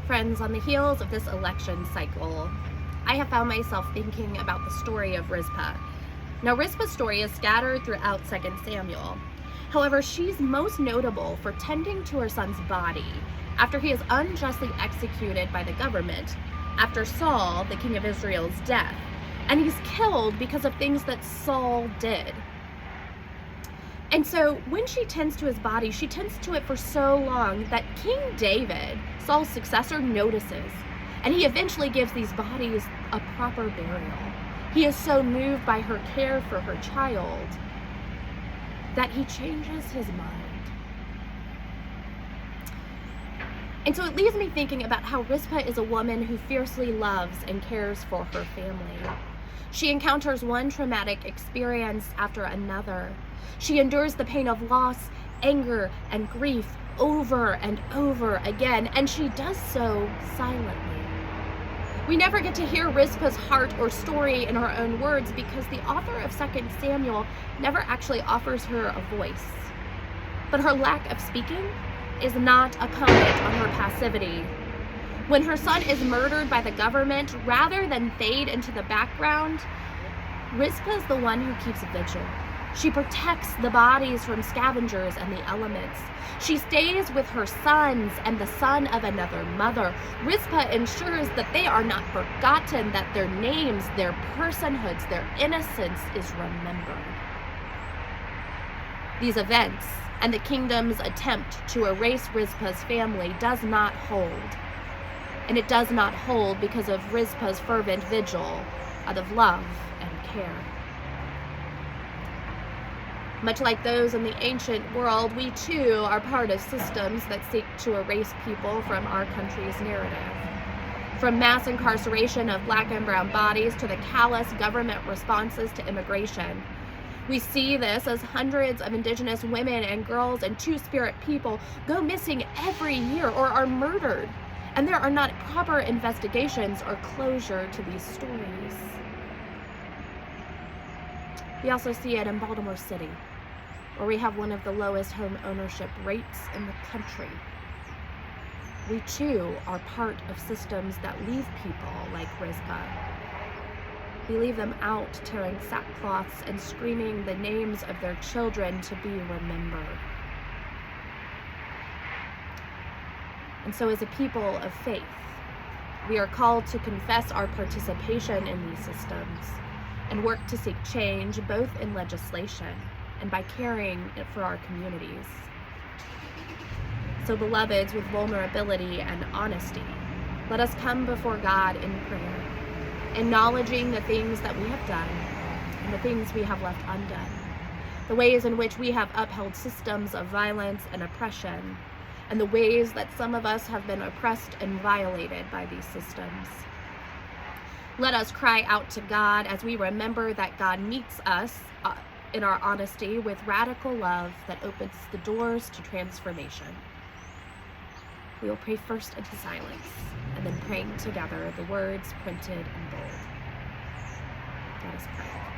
Friends, on the heels of this election cycle, I have found myself thinking about the story of Rizpah. Now, Rizpah's story is scattered throughout 2 Samuel. However, she's most notable for tending to her son's body after he is unjustly executed by the government after Saul, the king of Israel's death. And he's killed because of things that Saul did. And so when she tends to his body, she tends to it for so long that King David, Saul's successor, notices. And he eventually gives these bodies a proper burial. He is so moved by her care for her child that he changes his mind. And so it leaves me thinking about how Rizpah is a woman who fiercely loves and cares for her family. She encounters one traumatic experience after another. She endures the pain of loss, anger, and grief over and over again, and she does so silently. We never get to hear Rizpah's heart or story in her own words because the author of 2 Samuel never actually offers her a voice. But her lack of speaking is not a comment on her passivity. When her son is murdered by the government, rather than fade into the background, Rizpah is the one who keeps vigil. She protects the bodies from scavengers and the elements. She stays with her sons and the son of another mother. Rizpah ensures that they are not forgotten, that their names, their personhoods, their innocence is remembered. These events and the kingdom's attempt to erase Rizpah's family does not hold. And it does not hold because of Rizpah's fervent vigil out of love and care. Much like those in the ancient world, we too are part of systems that seek to erase people from our country's narrative. From mass incarceration of Black and brown bodies to the callous government responses to immigration. We see this as hundreds of Indigenous women and girls and Two-Spirit people go missing every year or are murdered, and there are not proper investigations or closure to these stories. We also see it in Baltimore City, where we have one of the lowest home ownership rates in the country. We too are part of systems that leave people like Rizpah. We leave them out tearing sackcloths and screaming the names of their children to be remembered. And so as a people of faith, we are called to confess our participation in these systems and work to seek change both in legislation and by caring for our communities. So beloveds, with vulnerability and honesty, let us come before God in prayer, acknowledging the things that we have done and the things we have left undone, the ways in which we have upheld systems of violence and oppression, and the ways that some of us have been oppressed and violated by these systems. Let us cry out to God as we remember that God meets us in our honesty with radical love that opens the doors to transformation. We will pray first into silence, and then praying together the words printed in bold. Let us pray.